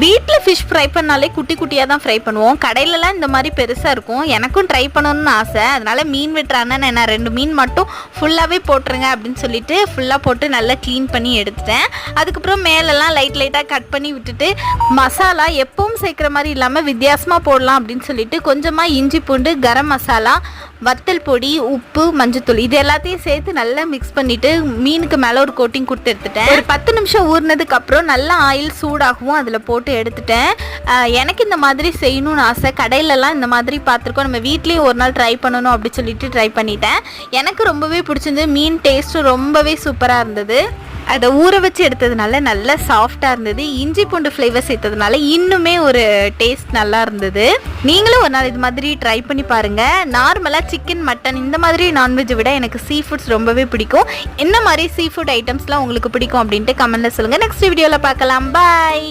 வீட்டில் fish fry பண்ணாலே குட்டி குட்டியாக தான் ஃப்ரை பண்ணுவோம். கடையிலலாம் இந்த மாதிரி பெருசாக இருக்கும். எனக்கும் ட்ரை பண்ணணும்னு ஆசை. அதனால் மீன் வெட்டுற அண்ணன் நான் 2 மீன் மட்டும் ஃபுல்லாகவே போட்டுருங்க அப்படின்னு சொல்லிட்டு ஃபுல்லாக போட்டு நல்லா க்ளீன் பண்ணி எடுத்துட்டேன். அதுக்கப்புறம் மேலெல்லாம் லைட்டாக கட் பண்ணி விட்டுட்டு மசாலா எப்பவும் சேர்க்குற மாதிரி இல்லாமல் வித்தியாசமாக போடலாம் அப்படின்னு சொல்லிட்டு கொஞ்சமாக இஞ்சி பூண்டு, கரம் மசாலா, வத்தல் பொடி, உப்பு, மஞ்சத்தூள் இது எல்லாத்தையும் சேர்த்து நல்லா மிக்ஸ் பண்ணிவிட்டு மீனுக்கு மேலே ஒரு கோட்டிங் கொடுத்து எடுத்துட்டேன். ஒரு 10 நிமிஷம் ஊறினதுக்கப்புறம் நல்லா ஆயில் சூடாகவும் அதில் போட்டு எடுத்துட்டேன். எனக்கு இந்த மாதிரி செய்யணும்னு ஆசை. கடையிலலாம் இந்த மாதிரி பார்த்துருக்கோம். நம்ம வீட்லேயும் ஒரு நாள் ட்ரை பண்ணணும் அப்படி சொல்லிட்டு ட்ரை பண்ணிட்டேன். எனக்கு ரொம்பவே பிடிச்சிருந்தது. மீன் டேஸ்ட்டும் ரொம்பவே சூப்பராக இருந்தது. அதை ஊற வச்சு எடுத்ததுனால நல்லா சாஃப்டாக இருந்தது. இஞ்சி பூண்டு ஃப்ளேவர் சேர்த்ததுனால இன்னுமே ஒரு டேஸ்ட் நல்லா இருந்தது. நீங்களும் ஒரு நாள் இது மாதிரி ட்ரை பண்ணி பாருங்கள். நார்மலாக சிக்கன், மட்டன் இந்த மாதிரி நான்வெஜ்ஜை விட எனக்கு சீ ஃபுட்ஸ் ரொம்பவே பிடிக்கும். என்ன மாதிரி சீ ஃபுட் ஐட்டம்ஸ்லாம் உங்களுக்கு பிடிக்கும் அப்படின்ட்டு கமெண்ட்டில் சொல்லுங்கள். நெக்ஸ்ட் வீடியோவில் பார்க்கலாம். பாய்.